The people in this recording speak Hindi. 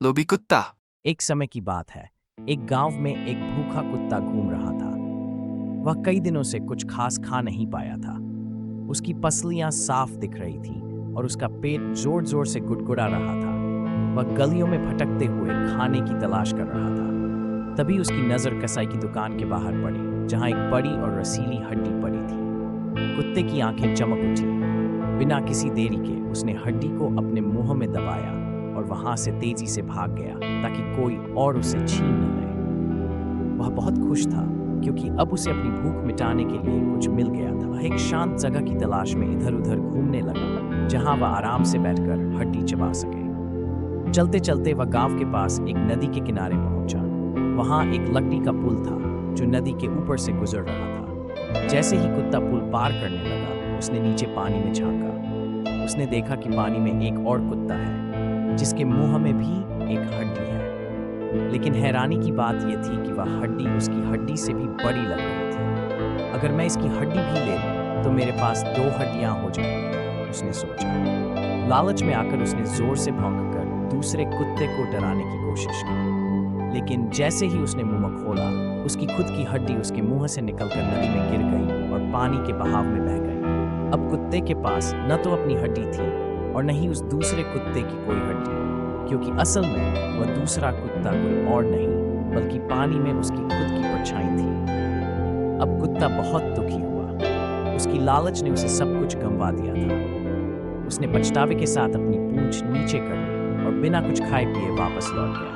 लोभी कुत्ता। एक समय की बात है। एक गांव में एक भूखा कुत्ता घूम रहा था। वह कई दिनों से कुछ खास खा नहीं पाया था। उसकी पसलियां साफ दिख रही थी और उसका पेट जोर जोर से गुड़गुड़ा रहा था। वह गलियों में भटकते हुए खाने की तलाश कर रहा था। तभी उसकी नजर कसाई की दुकान के बाहर पड़ी, जहां एक बड़ी और रसीली हड्डी पड़ी थी। कुत्ते की आंखें चमक उठी। बिना किसी देरी के उसने हड्डी को अपने मुंह में दबाया और वहां से तेजी से भाग गया ताकि कोई और उसे छीन न ले। वह बहुत खुश था क्योंकि अब उसे अपनी भूख मिटाने के लिए कुछ मिल गया था। वह एक शांत जगह की तलाश में इधर उधर घूमने लगा, जहां वह आराम से बैठकर हड्डी चबा सके। चलते चलते वह गांव के पास एक नदी के किनारे पहुंचा। वहां एक लकड़ी का पुल था जो नदी के ऊपर से गुजर रहा था। जैसे ही कुत्ता पुल पार करने लगा, उसने नीचे पानी में झांका। उसने देखा कि पानी में एक और कुत्ता है जिसके मुंह में भी एक हड्डी है। लेकिन हैरानी की बात यह थी कि वह हड्डी उसकी हड्डी से भी बड़ी लग रही थी। अगर मैं इसकी हड्डी भी ले लूं तो मेरे पास 2 हड्डियां हो जाएंगी, उसने सोचा। लालच में आकर उसने जोर से भौंककर दूसरे कुत्ते को डराने की कोशिश की। लेकिन जैसे ही उसने मुंह खोला, उसकी खुद की हड्डी उसके मुंह से निकलकर नदी में गिर गई और पानी के बहाव में बह गई। अब कुत्ते के पास न तो अपनी हड्डी थी और न ही उस दूसरे कुत्ते की कोई हड्डी, क्योंकि असल में वह दूसरा कुत्ता कोई और नहीं बल्कि पानी में उसकी खुद की परछाई थी। अब कुत्ता बहुत दुखी हुआ। उसकी लालच ने उसे सब कुछ गंवा दिया था। उसने पछतावे के साथ अपनी पूंछ नीचे कर ली और बिना कुछ खाए पिए वापस लौट गया।